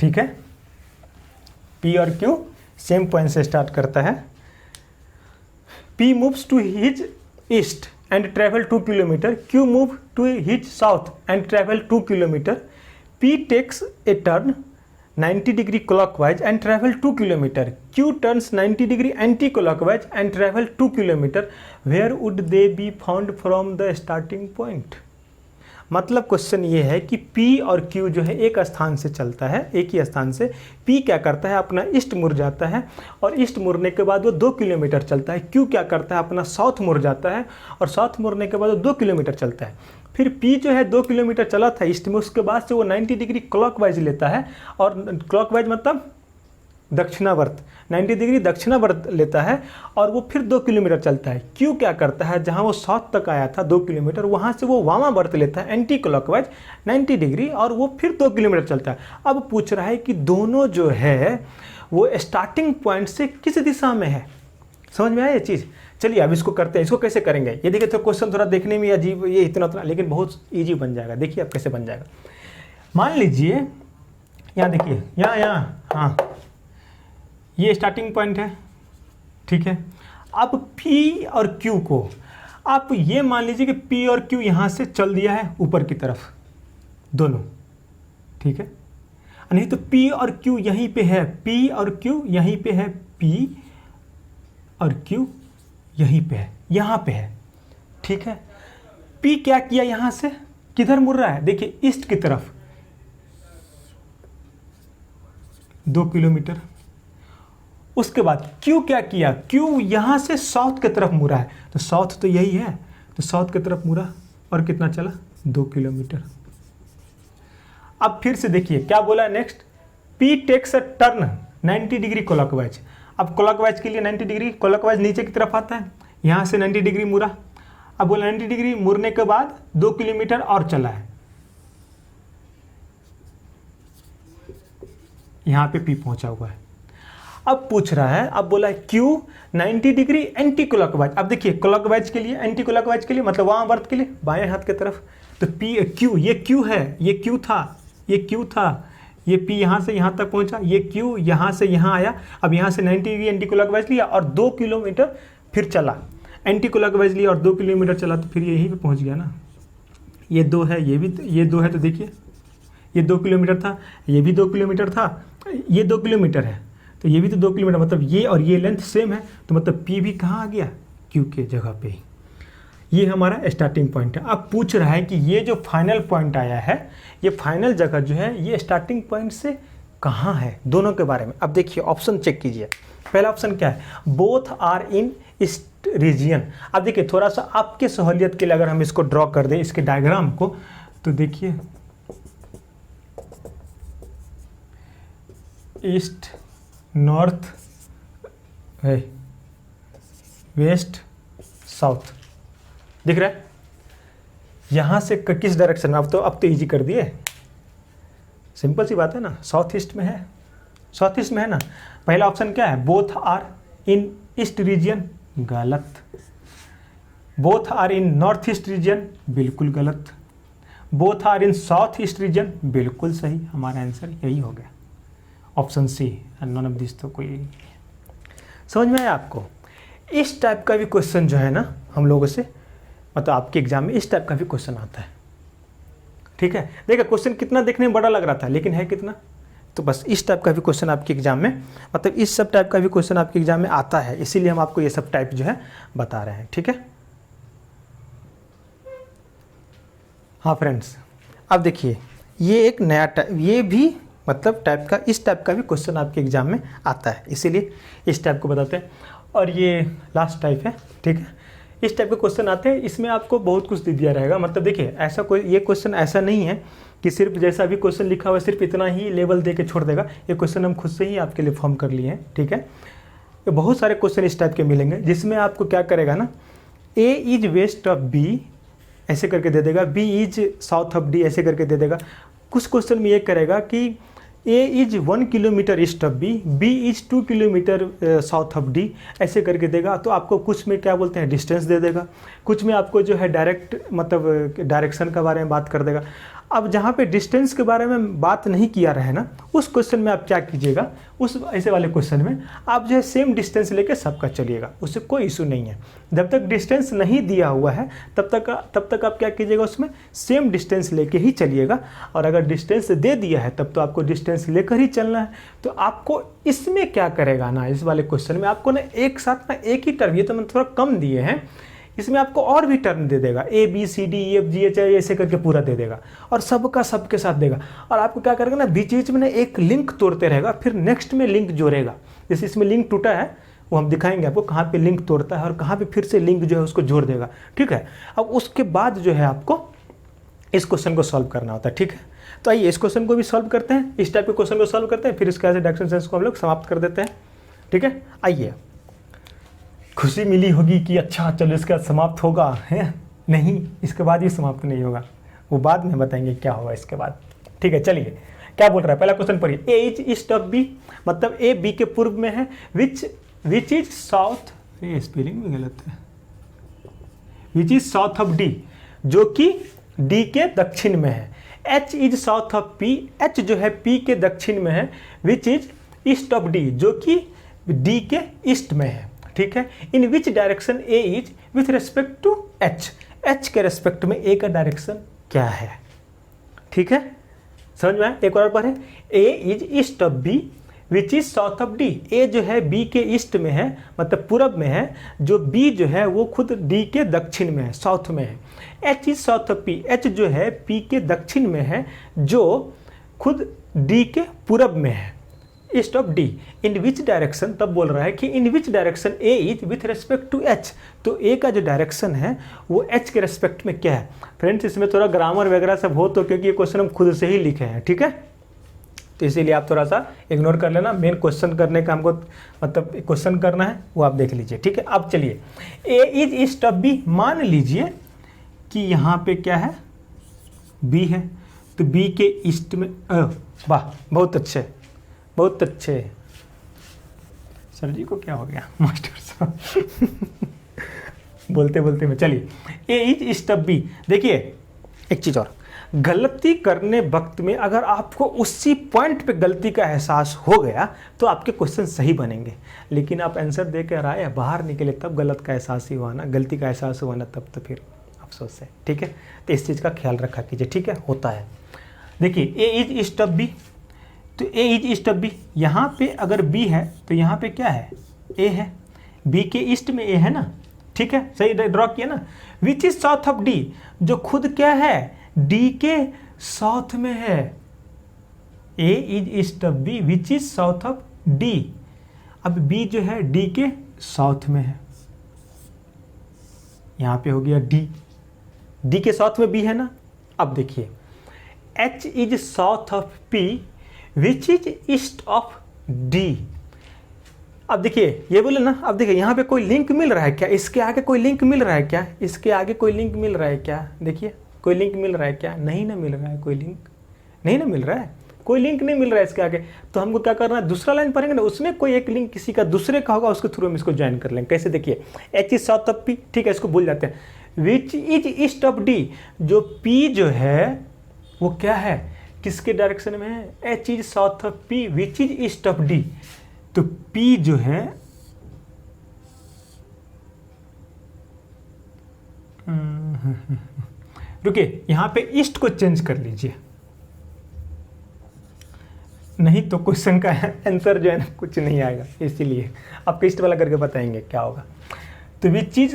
ठीक है। P और Q सेम पॉइंट से स्टार्ट करता है। P moves to his east and travel 2 kilometre, Q move to his south and travel 2 kilometre. P takes a turn 90 degree clockwise and travel 2 kilometer. Q turns 90 degree anti-clockwise and travel 2 kilometer. Where would they be found from the starting point? मतलब question ये है कि P और Q जो है एक स्थान से चलता है, एक ही स्थान से। P क्या करता है, अपना ईस्ट मुड़ जाता है और ईस्ट मुड़ने के बाद वो 2 किलोमीटर चलता है। Q क्या करता है, अपना साउथ मुड़ जाता है और साउथ मुड़ने के बाद वो 2 किलोमीटर चलता है। फिर पी जो है 2 किलोमीटर चला था ईस्ट में, उसके बाद से वो 90 डिग्री क्लॉकवाइज लेता है, और क्लॉकवाइज मतलब दक्षिणावर्त, 90 डिग्री दक्षिणावर्त लेता है, और वो फिर 2 किलोमीटर चलता है। क्यों क्या करता है, जहाँ वो साउथ तक आया था 2 किलोमीटर, वहाँ से वो वामावर्त लेता है एंटी क्लॉकवाइज 90 डिग्री, और वो फिर 2 किलोमीटर चलता है। अब पूछ रहा है कि दोनों जो है वो स्टार्टिंग पॉइंट से किस दिशा में है। समझ में आया ये चीज़? चलिए अब इसको करते हैं। इसको कैसे करेंगे, ये देखिए तो क्वेश्चन थोड़ा देखने में अजीब, ये इतना उतना, लेकिन बहुत ईजी बन जाएगा। देखिए अब कैसे बन जाएगा। मान लीजिए यहाँ देखिए, यहाँ हाँ, ये स्टार्टिंग पॉइंट है, ठीक है। अब P और Q को आप ये मान लीजिए कि P और Q यहाँ से चल दिया है ऊपर की तरफ दोनों, ठीक है। नहीं तो P और Q यहीं पे है, P और Q यहीं पे है, P और Q यहीं पे है, यहाँ पे है, ठीक है। P क्या किया, यहाँ से किधर मुड़ रहा है, देखिए ईस्ट की तरफ 2 किलोमीटर। उसके बाद Q क्या किया, Q यहाँ से साउथ की तरफ मुड़ा है, तो साउथ तो यही है, तो साउथ की तरफ मुड़ा और कितना चला, 2 किलोमीटर। अब फिर से देखिए क्या बोला है next, P takes a turn 90 degree clockwise. अब क्लॉकवाइज के लिए 90 डिग्री क्लॉकवाइज नीचे की तरफ आता है, यहाँ से 90 डिग्री मुड़ा। अब बोला 90 डिग्री मुड़ने के बाद 2 किलोमीटर और चला है, यहाँ पे P पहुँचा हुआ है। अब पूछ रहा है, अब बोला है Q 90 डिग्री एंटी क्लॉकवाइज। अब देखिए क्लॉकवाइज के लिए, एंटी क्लॉकवाइज के लिए मतलब वामावर्त के लिए बाएं हाथ की तरफ, तो Q ये Q है, ये Q था, ये Q था, ये P यहाँ से यहाँ तक पहुँचा, ये Q यहाँ से यहाँ आया। अब यहाँ से 90 डिग्री एंटी क्लॉकवाइज लिया और 2 किलोमीटर फिर चला, एंटी क्लॉकवाइज लिया और 2 किलोमीटर चला, तो फिर यहीं पे पहुँच गया ना। ये 2 है, ये भी ये 2 है, तो देखिए ये 2 किलोमीटर था, ये भी 2 किलोमीटर था, ये 2 किलोमीटर है, तो ये भी तो 2 किलोमीटर, मतलब ये और ये लेंथ सेम है, तो मतलब P भी कहाँ आ गया, Q के जगह पे। ये हमारा स्टार्टिंग पॉइंट है। अब पूछ रहा है कि ये जो फाइनल पॉइंट आया है, ये फाइनल जगह जो है ये स्टार्टिंग पॉइंट से कहाँ है, दोनों के बारे में। अब देखिए ऑप्शन चेक कीजिए। पहला ऑप्शन क्या है, both are in east region. अब देखिए थोड़ा सा आपके सहूलियत के लिए अगर हम इसको ड्रॉ कर दें, इसके डायग्राम को, तो देखिए ईस्ट, नॉर्थ है, वेस्ट, साउथ दिख रहा है। यहाँ से किस डायरेक्शन में, अब तो इजी कर दिए, सिंपल सी बात है ना, साउथ ईस्ट में है, साउथ ईस्ट में है ना। पहला ऑप्शन क्या है, both are in east region, गलत। Both are in north east region, बिल्कुल गलत। Both are in south east region, बिल्कुल सही। हमारा आंसर यही हो गया, option C, none of this. तो कोई समझ में आया आपको? इस टाइप का भी क्वेश्चन जो है ना हम लोगों से, मतलब आपके एग्जाम में इस टाइप का भी क्वेश्चन आता है, ठीक है। देखिए क्वेश्चन कितना देखने में बड़ा लग रहा था, लेकिन है कितना, तो बस इस टाइप का भी क्वेश्चन आपके एग्जाम में, मतलब इस सब टाइप का भी क्वेश्चन आपके एग्जाम में आता है, इसीलिए हम आपको ये सब टाइप जो है बता रहे हैं, ठीक है। हाँ फ्रेंड्स, अब देखिए ये एक नया टाइप, ये भी मतलब टाइप का, इस टाइप का भी क्वेश्चन आपके एग्जाम में आता है, इसीलिए इस टाइप को बताते हैं। और ये लास्ट टाइप है, ठीक है। इस टाइप के क्वेश्चन आते हैं, इसमें आपको बहुत कुछ दे दिया रहेगा, मतलब देखिए ऐसा कोई, ये क्वेश्चन ऐसा नहीं है कि सिर्फ जैसा भी क्वेश्चन लिखा हुआ है सिर्फ इतना ही लेवल दे के छोड़ देगा। ये क्वेश्चन हम खुद से ही आपके लिए फॉर्म कर लिए हैं, ठीक है। तो बहुत सारे क्वेश्चन इस टाइप के मिलेंगे, जिसमें आपको क्या करेगा ना, A is west of B ऐसे करके दे देगा, B is south of D ऐसे करके दे देगा। कुछ क्वेश्चन में ये करेगा कि A is 1 kilometre east of B, B is 2 kilometre south of D ऐसे करके देगा। तो आपको कुछ में क्या बोलते हैं, डिस्टेंस दे देगा, कुछ में आपको जो है डायरेक्ट मतलब डायरेक्शन के बारे में बात कर देगा। अब जहाँ पे डिस्टेंस के बारे में बात नहीं किया रहे ना, उस क्वेश्चन में आप क्या कीजिएगा, उस ऐसे वाले क्वेश्चन में आप जो है सेम डिस्टेंस लेके सबका चलिएगा, उससे कोई इशू नहीं है। जब तक डिस्टेंस नहीं दिया हुआ है तब तक आप क्या कीजिएगा, उसमें सेम डिस्टेंस लेके ही चलिएगा। और अगर डिस्टेंस दे दिया है तब तो आपको डिस्टेंस लेकर ही चलना है। तो आपको इसमें क्या करेगा ना, इस वाले क्वेश्चन में आपको ना एक साथ ना एक ही टर्म, ये तो मैंने थोड़ा कम दिए हैं, इसमें आपको और भी टर्म दे देगा, A B C D E F G H I ऐसे करके पूरा दे देगा, और सबका सबके साथ देगा। और आपको क्या करेगा ना, बीच बीच में ना एक लिंक तोड़ते रहेगा, फिर नेक्स्ट में लिंक जोड़ेगा। जैसे इसमें लिंक टूटा है, वो हम दिखाएंगे आपको कहाँ पे लिंक तोड़ता है और कहाँ पे फिर से लिंक जो है उसको जोड़ देगा, ठीक है। अब उसके बाद जो है आपको इस क्वेश्चन को सॉल्व करना होता है, ठीक है। तो आइए इस क्वेश्चन को भी सॉल्व करते हैं, इस टाइप के क्वेश्चन को सॉल्व करते हैं, फिर इसके ऐसे डायरेक्शन सेंस को हम लोग समाप्त कर देते हैं, ठीक है। आइए, खुशी मिली होगी कि अच्छा चलो इसके बाद समाप्त होगा, है नहीं, इसके बाद ही समाप्त नहीं होगा, वो बाद में बताएंगे क्या होगा इसके बाद, ठीक है। चलिए क्या बोल रहा है, पहला क्वेश्चन पढ़िए। A is east of B, मतलब ए बी के पूर्व में है, विच इज साउथ, ये स्पेलिंग भी गलत है, which is south of D, जो कि डी के दक्षिण में है। H is south of P, H जो है पी के दक्षिण में है। Which is east of D, जो कि डी के ईस्ट में है, ठीक है। In which direction A is with respect to H, H के रेस्पेक्ट में ए का डायरेक्शन क्या है, ठीक है। समझ में आया, एक और पढ़े। A is east of B which is south of D, A जो है बी के ईस्ट में है, मतलब पूरब में है, जो बी जो है वो खुद डी के दक्षिण में है, साउथ में है। H is south of P, H जो है पी के दक्षिण में है, जो खुद डी के पूरब में है, east of D. In which direction, तब बोल रहा है कि in which direction A is with respect to H, तो ए का जो डायरेक्शन है वो एच के रेस्पेक्ट में क्या है। फ्रेंड्स इसमें थोड़ा ग्रामर वगैरह सब हो, तो क्योंकि ये क्वेश्चन हम खुद से ही लिखे हैं, ठीक है, तो इसीलिए आप थोड़ा सा इग्नोर कर लेना। मेन क्वेश्चन करने का हमको मतलब क्वेश्चन करना है वो आप देख लीजिए, ठीक है। अब चलिए, ए इज ईस्ट ऑफ बी, मान लीजिए कि यहाँ पे क्या है, बी है, तो बी के ईस्ट में, वाह बहुत अच्छे, बहुत अच्छे। सर जी को क्या हो गया मास्टर साहब बोलते बोलते में। चलिए, ए इज ईस्ट ऑफ बी। देखिए एक चीज़ और, गलती करने वक्त में अगर आपको उसी पॉइंट पे गलती का एहसास हो गया तो आपके क्वेश्चन सही बनेंगे, लेकिन आप आंसर दे कर आए बाहर निकले तब गलत का एहसास ही हुआ ना, गलती का एहसास हुआ ना, तब तो फिर अफसोस है, ठीक है। तो इस चीज़ का ख्याल रखा कीजिए, ठीक है, होता है। देखिए ए इज ईस्ट ऑफ बी, तो ए इज ईस्ट ऑफ बी, यहाँ पे अगर बी है तो यहाँ पे क्या है, ए है, बी के ईस्ट में ए है ना, ठीक है, सही ड्रॉ किया ना। Which is south of D, जो खुद क्या है, डी के साउथ में है। A is east of B which is south of D, अब बी जो है डी के साउथ में है, यहाँ पे हो गया डी, डी के साउथ में बी है ना। अब देखिए, H is south of P which is east of D. अब देखिए ये बोले ना, अब देखिए यहाँ पे कोई लिंक मिल रहा है क्या, इसके आगे कोई लिंक मिल रहा है क्या, इसके आगे कोई लिंक मिल रहा है क्या, देखिए कोई लिंक मिल रहा है क्या, नहीं ना मिल रहा है, कोई लिंक नहीं ना मिल रहा है, कोई लिंक नहीं मिल रहा है इसके आगे। तो हमको क्या करना है, दूसरा लाइन पढ़ेंगे ना, उसमें कोई एक लिंक किसी का दूसरे का होगा, उसके थ्रू हम इसको ज्वाइन कर लेंगे। कैसे, देखिए H is south of P, ठीक है, इसको भूल जाते हैं। विच इज ईस्ट ऑफ डी, जो पी जो है वो क्या है, किसके डायरेक्शन में है, H is south of P which is east of D, तो पी जो है रुकिए, यहां पे ईस्ट को चेंज कर लीजिए, नहीं तो क्वेश्चन का आंसर जो है ना कुछ नहीं आएगा, इसीलिए आपको ईस्ट वाला करके बताएंगे क्या होगा। तो which is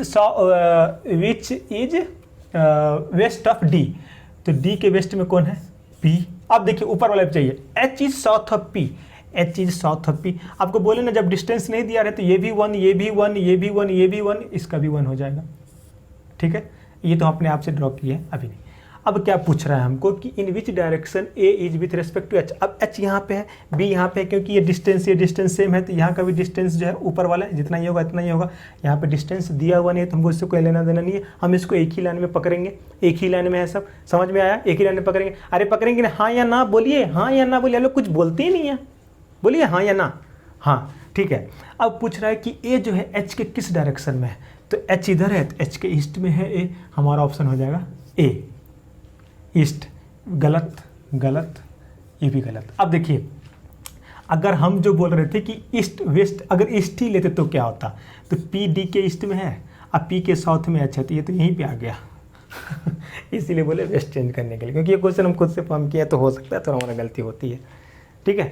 west of D, तो डी के वेस्ट में कौन है, पी। अब देखिए ऊपर वाले पे चाहिए, H is south of P, H is south of P. आपको बोले ना जब डिस्टेंस नहीं दिया रहे तो ये भी 1, ये भी 1, ये भी 1, ये भी 1, इसका भी 1 हो जाएगा, ठीक है। ये तो अपने आप से ड्रॉ किए अभी नहीं। अब क्या पूछ रहा है हमको कि in which direction A is with respect to H. अब एच यहाँ पे है, बी यहाँ पे है, क्योंकि ये डिस्टेंस सेम है, तो यहाँ का भी डिस्टेंस जो है ऊपर वाला है, जितना ही होगा इतना ही होगा। यहाँ पे डिस्टेंस दिया हुआ नहीं है तो हमको इससे कोई लेना देना नहीं है, हम इसको एक ही लाइन में पकड़ेंगे, एक ही लाइन में है सब, समझ में आया, एक ही लाइन में पकड़ेंगे। अरे पकड़ेंगे ना, हाँ या ना बोलिए, हाँ या ना बोलिए, लोग कुछ बोलते ही नहीं है, बोलिए हाँ या ना, हाँ ठीक है। अब पूछ रहा है कि ए जो है एच के किस डायरेक्शन में है, तो एच इधर है तो एच के ईस्ट में है ए, हमारा ऑप्शन हो जाएगा ए, ईस्ट। गलत गलत, ये भी गलत। अब देखिए अगर हम जो बोल रहे थे कि ईस्ट वेस्ट, अगर ईस्ट ही लेते तो क्या होता, तो पी डी के ईस्ट में है, अब पी के साउथ में अच्छा, तो ये तो यहीं पे आ गया इसीलिए बोले वेस्ट चेंज करने के लिए, क्योंकि ये क्वेश्चन हम खुद से फॉर्म किया तो हो सकता है थोड़ा हमारा गलती होती है, ठीक है।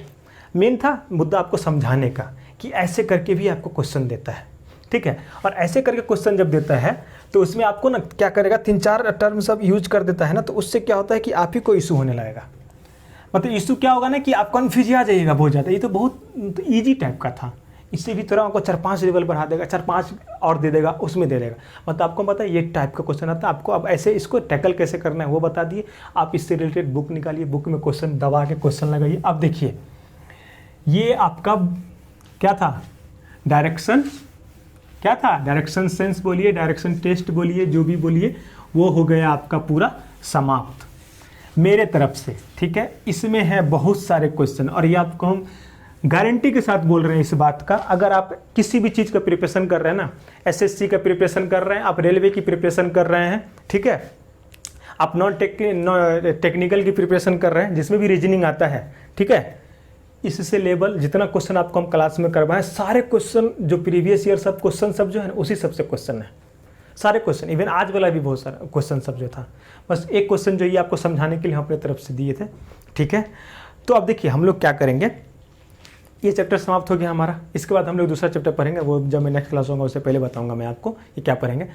मेन था मुद्दा आपको समझाने का कि ऐसे करके भी आपको क्वेश्चन देता है, ठीक है। और ऐसे करके क्वेश्चन जब देता है तो उसमें आपको ना क्या करेगा, 3-4 टर्म सब यूज कर देता है ना, तो उससे क्या होता है कि आप ही को इशू होने लगेगा। मतलब इशू क्या होगा ना कि आप कन्फ्यूज आ जाइएगा बहुत ज़्यादा। ये तो बहुत ईजी टाइप का था, इससे भी थोड़ा आपको 4-5 लेवल बढ़ा देगा, 4-5 और दे देगा, उसमें दे देगा। मतलब आपको पता है ये टाइप का क्वेश्चन आता है आपको। अब ऐसे इसको टैकल कैसे करना है वो बता दिए। आप इससे रिलेटेड बुक निकालिए, बुक में क्वेश्चन दबा के क्वेश्चन लगाइए। अब देखिए ये आपका क्या था, डायरेक्शन, क्या था, डायरेक्शन सेंस बोलिए, डायरेक्शन टेस्ट बोलिए, जो भी बोलिए, वो हो गया आपका पूरा समाप्त मेरे तरफ से। ठीक है, इसमें है बहुत सारे क्वेश्चन और ये आपको हम गारंटी के साथ बोल रहे हैं इस बात का। अगर आप किसी भी चीज़ का प्रिपरेशन कर रहे हैं ना, एसएससी का प्रिपरेशन कर रहे हैं, आप रेलवे की प्रिपरेशन कर रहे हैं, ठीक है, आप नॉन टेक्निकल की प्रिपरेशन कर रहे हैं जिसमें भी रीजनिंग आता है, ठीक है, इससे लेवल जितना क्वेश्चन आपको हम क्लास में करवाएं, सारे क्वेश्चन जो प्रीवियस ईयर सब क्वेश्चन सब जो है उसी सबसे क्वेश्चन है, सारे क्वेश्चन, इवन आज वाला भी बहुत सारा क्वेश्चन सब जो था। बस एक क्वेश्चन जो ये आपको समझाने के लिए हम अपने तरफ से दिए थे। ठीक है, तो अब देखिए हम लोग क्या करेंगे, ये चैप्टर समाप्त हो गया हमारा। इसके बाद हम लोग दूसरा चैप्टर पढ़ेंगे, वो जब मैं नेक्स्ट क्लास होगा उससे पहले बताऊंगा मैं आपको ये क्या पढ़ेंगे।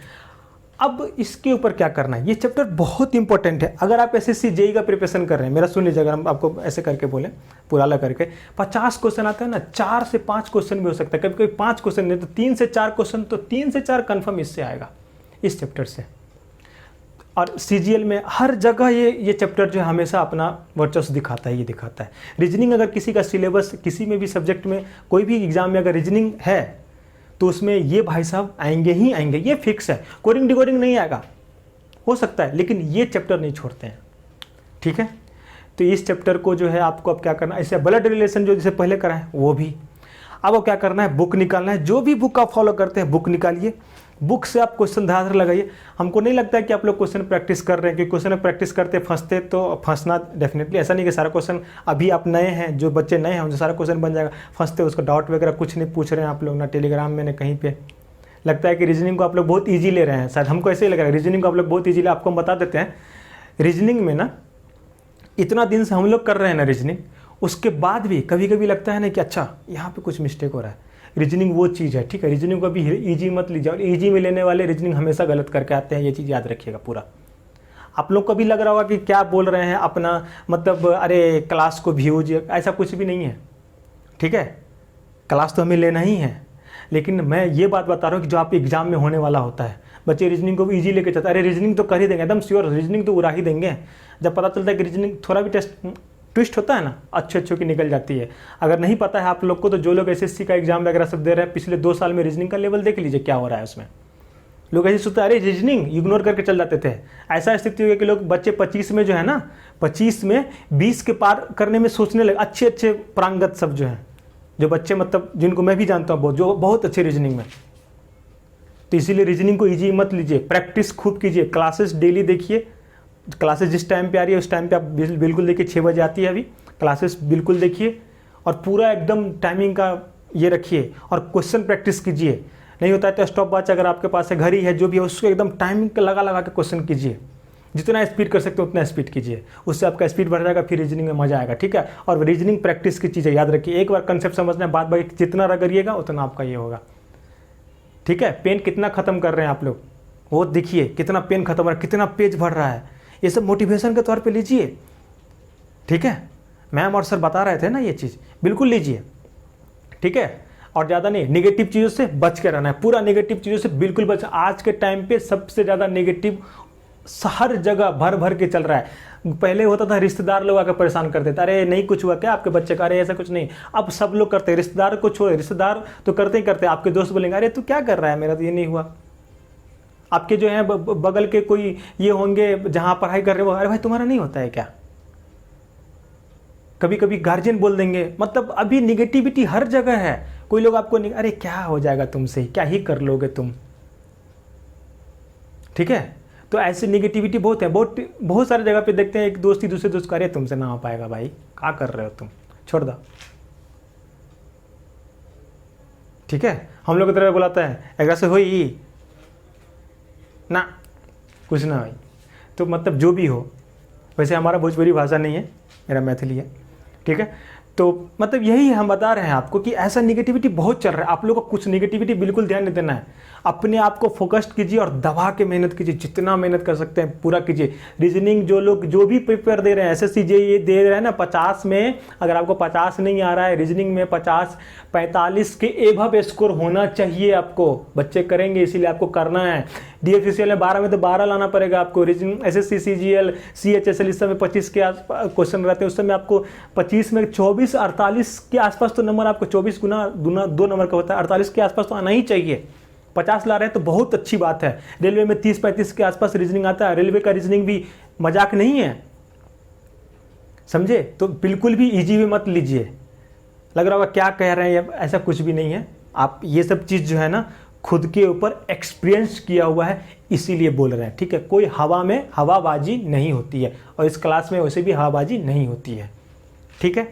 अब इसके ऊपर क्या करना है, ये चैप्टर बहुत इंपॉर्टेंट है। अगर आप एसएससी जेईई का प्रिपरेशन कर रहे हैं, मेरा सुन लीजिए, अगर हम आपको ऐसे करके बोले पुराला करके 50 क्वेश्चन आते हैं ना, 4 से 5 क्वेश्चन भी हो सकता है, कभी कभी 5 क्वेश्चन नहीं तो 3 से 4 क्वेश्चन, तो 3 से 4 कन्फर्म इससे आएगा, इस चैप्टर से। और सीजीएल में हर जगह ये चैप्टर जो है हमेशा अपना वर्चस्व दिखाता है, ये दिखाता है। रीजनिंग अगर किसी का सिलेबस किसी में भी सब्जेक्ट में कोई भी एग्जाम में अगर रीजनिंग है तो उसमें ये भाई साहब आएंगे ही आएंगे, ये फिक्स है। कोडिंग डिकोडिंग नहीं आएगा, हो सकता है, लेकिन ये चैप्टर नहीं छोड़ते हैं। ठीक है, तो इस चैप्टर को जो है आपको अब क्या करना है, ऐसे ब्लड रिलेशन जो जैसे पहले करा है वो भी, अब क्या करना है, बुक निकालना है। जो भी बुक आप फॉलो करते हैं बुक निकालिए, बुक से आप क्वेश्चन ध्यान से लगाइए। हमको नहीं लगता है कि आप लोग क्वेश्चन प्रैक्टिस कर रहे हैं, कि क्वेश्चन प्रैक्टिस करते फंसते, तो फंसना डेफिनेटली ऐसा नहीं कि सारा क्वेश्चन, अभी आप नए हैं, जो बच्चे नए हैं उनसे सारा क्वेश्चन बन जाएगा, फंसते उसका डाउट वगैरह कुछ नहीं पूछ रहे हैं आप लोग ना टेलीग्राम में ना कहीं पे। लगता है कि रीजनिंग को आप लोग बहुत ईजी ले रहे हैं, शायद हमको ऐसे ही लग रहा है रीजनिंग को आप लोग बहुत ईजी ले। आपको हम बता देते हैं, रीजनिंग में ना इतना दिन से हम लोग कर रहे हैं ना रीजनिंग, उसके बाद भी कभी कभी लगता है ना कि अच्छा यहाँ पे कुछ मिस्टेक हो रहा है। रीजनिंग वो चीज़ है, ठीक है, रीजनिंग को भी इजी मत लीजिए, और इजी में लेने वाले रीजनिंग हमेशा गलत करके आते हैं, ये चीज़ याद रखिएगा पूरा। आप लोग को भी लग रहा होगा कि क्या बोल रहे हैं अपना, मतलब अरे क्लास को व्यूज, ऐसा कुछ भी नहीं है। ठीक है, क्लास तो हमें लेना ही है, लेकिन मैं ये बात बता रहा हूँ कि जो आप एग्जाम में होने वाला होता है, बच्चे रीजनिंग को भी ईजी लेके चलते हैं, अरे रीजनिंग तो कर ही देंगे, एकदम श्योर रीजनिंग तो उड़ा ही देंगे। जब पता चलता है कि रीजनिंग थोड़ा भी ट्विस्ट होता है ना, अच्छे की निकल जाती है। अगर नहीं पता है आप लोग को, तो जो लोग एसएससी का एग्जाम वगैरह सब दे रहे हैं, पिछले 2 साल में रीजनिंग का लेवल देख लीजिए क्या हो रहा है उसमें। लोग ऐसे सोचते हैं अरे रीजनिंग इग्नोर करके चल जाते थे। ऐसा स्थिति हो गई कि लोग बच्चे 25 में जो है ना, 25 में 20 के पार करने में सोचने लगे। अच्छे प्रांगत सब जो हैं, जो बच्चे मतलब जिनको मैं भी जानता हूँ जो बहुत अच्छे रीजनिंग में, तो इसीलिए रीजनिंग को ईजी मत लीजिए, प्रैक्टिस खूब कीजिए, क्लासेस डेली देखिए। क्लासेस जिस टाइम पे आ रही है उस टाइम पे आप बिल्कुल देखिए, 6 बजे आती है अभी क्लासेस, बिल्कुल देखिए और पूरा एकदम टाइमिंग का ये रखिए, और क्वेश्चन प्रैक्टिस कीजिए। नहीं होता है तो स्टॉप वॉच अगर आपके पास है, घड़ी है, जो भी है, उसको एकदम टाइमिंग लगा के क्वेश्चन कीजिए। जितना स्पीड कर सकते हो उतना स्पीड कीजिए, उससे आपका स्पीड बढ़ जाएगा, फिर रीजनिंग में मजा आएगा। ठीक है, और रीजनिंग प्रैक्टिस की चीज़ है, याद रखिए। एक बार कंसेप्ट समझना है, बाद बाकी जितना रगड़िएगा उतना आपका ये होगा। ठीक है, पेन कितना खत्म कर रहे हैं आप लोग, वो देखिए कितना पेन खत्म हो रहा है, कितना पेज भर रहा है, ये सब मोटिवेशन के तौर पे लीजिए। ठीक है, मैम और सर बता रहे थे ना, ये चीज़ बिल्कुल लीजिए। ठीक है, और ज़्यादा नहीं, नेगेटिव चीज़ों से बच के रहना है, पूरा नेगेटिव चीज़ों से बिल्कुल बच। आज के टाइम पे सबसे ज़्यादा नेगेटिव हर जगह भर के चल रहा है। पहले होता था रिश्तेदार लोग आकर परेशान करते थे, अरे नहीं कुछ हुआ क्या आपके बच्चे का, अरे ऐसा कुछ नहीं। अब सब लोग करते हैं, रिश्तेदार को छोड़े, रिश्तेदार तो करते ही करते। आपके दोस्त बोलेंगे अरे तू क्या कर रहा है, मेरा तो ये नहीं हुआ। आपके जो है बगल के कोई ये होंगे जहाँ पढ़ाई कर रहे हो, अरे भाई तुम्हारा नहीं होता है क्या। कभी कभी गार्जियन बोल देंगे, मतलब अभी निगेटिविटी हर जगह है। कोई लोग आपको अरे क्या हो जाएगा तुमसे, क्या ही कर लोगे तुम। ठीक है, तो ऐसे निगेटिविटी बहुत है, बहुत सारे जगह पे देखते हैं, एक दोस्त ही दूसरे दोस्त करे तुमसे ना हो पाएगा भाई, क्या कर रहे हो तुम, छोड़ दो। ठीक है, हम लोग की तरह बुलाता है एक से हुई ना, कुछ ना भाई। तो मतलब जो भी हो, वैसे हमारा भोजपुरी भाषा नहीं है, मेरा मैथिली है। ठीक है, तो मतलब यही हम बता रहे हैं आपको कि ऐसा निगेटिविटी बहुत चल रहा है। आप लोगों को कुछ निगेटिविटी बिल्कुल ध्यान नहीं देना है, अपने आप को फोकस्ड कीजिए और दबा के मेहनत कीजिए, जितना मेहनत कर सकते हैं पूरा कीजिए। रीजनिंग जो लोग जो भी पेपर दे रहे हैं, एसएससी जेईई दे रहे हैं ना, 50 में अगर आपको 50 नहीं आ रहा है रीजनिंग में, 45 के एबव स्कोर होना चाहिए आपको। बच्चे करेंगे इसीलिए आपको करना है। डीएफसीसीएल में 12 में तो 12 लाना पड़ेगा आपको। रीजनिंग एसएससी सीजीएल सीएचएसएल इस समय 25 के क्वेश्चन रहते हैं, उस समय आपको 25 में 24 48 के आसपास तो नंबर आपको 24 गुना 2 नंबर का होता है, 48 के आसपास तो आना ही चाहिए। 50 ला रहे हैं तो बहुत अच्छी बात है। रेलवे में 30-35 के आसपास रीजनिंग आता है। रेलवे का रीजनिंग भी मजाक नहीं है, समझे? तो बिल्कुल भी इजी में मत लीजिए। लग रहा होगा क्या कह रहे हैं, ऐसा कुछ भी नहीं है। आप ये सब चीज़ जो है ना खुद के ऊपर एक्सपीरियंस किया हुआ है, इसीलिए बोल रहे हैं, ठीक है? कोई हवा में हवाबाजी नहीं होती है, और इस क्लास में वैसे भी हवाबाजी नहीं होती है, ठीक है?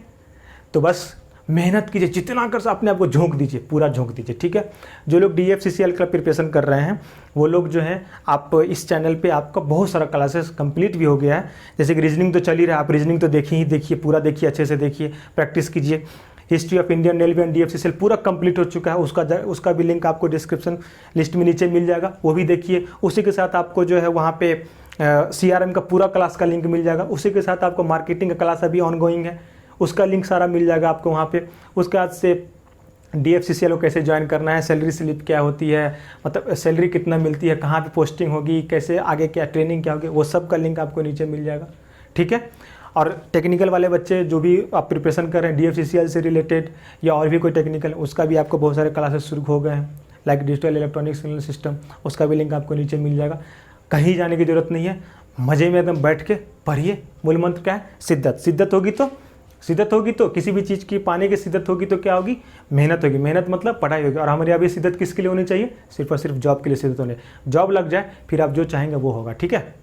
तो बस मेहनत कीजिए, जितना कर अपने आप को झोंक दीजिए, पूरा झोंक दीजिए, ठीक है? जो लोग डीएफसीसीएल का प्रिपरेशन कर रहे हैं वो लोग जो हैं, आप इस चैनल पे आपका बहुत सारा क्लासेस कंप्लीट भी हो गया है। जैसे कि रीजनिंग तो चल ही रहा है, आप रीजनिंग तो देखिए, पूरा देखिए, अच्छे से देखिए, प्रैक्टिस कीजिए। History of Indian railway and DFCCL पूरा कंप्लीट हो चुका है, उसका भी लिंक आपको डिस्क्रिप्शन लिस्ट में नीचे मिल जाएगा, वो भी देखिए। उसी के साथ आपको जो है वहाँ पे CRM का पूरा क्लास का लिंक मिल जाएगा। उसी के साथ आपको मार्केटिंग का क्लास अभी ऑन गोइंग है, उसका लिंक सारा मिल जाएगा आपको वहाँ पे। उसके बाद से डीएफसीसीएल को कैसे ज्वाइन करना है, सैलरी स्लिप क्या होती है, मतलब सैलरी कितना मिलती है, कहाँ पे पोस्टिंग होगी, कैसे आगे क्या ट्रेनिंग क्या होगी, वो सब का लिंक आपको नीचे मिल जाएगा, ठीक है? और टेक्निकल वाले बच्चे जो भी आप प्रिपरेशन कर रहे हैं डीएफसीसीएल से रिलेटेड या और भी कोई टेक्निकल, उसका भी आपको बहुत सारे क्लासेस शुरू हो गए हैं, like digital electronic signal system, उसका भी लिंक आपको नीचे मिल जाएगा। कहीं जाने की ज़रूरत नहीं है, मज़े में एकदम बैठ के पढ़िए। मूल मंत्र क्या है? शिद्दत। शिद्दत होगी तो किसी भी चीज़ की पाने की शिद्दत होगी तो क्या होगी? मेहनत होगी। मेहनत मतलब पढ़ाई होगी। और हमारे यहाँ भी शिद्दत किसके लिए होनी चाहिए? सिर्फ और सिर्फ जॉब के लिए शिद्दत होनी। जॉब लग जाए फिर आप जो चाहेंगे वो होगा, ठीक है?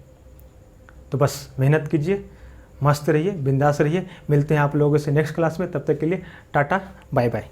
तो बस मेहनत कीजिए, मस्त रहिए, बिंदास रहिए। मिलते हैं आप लोगों से नेक्स्ट क्लास में, तब तक के लिए टाटा बाय बाय।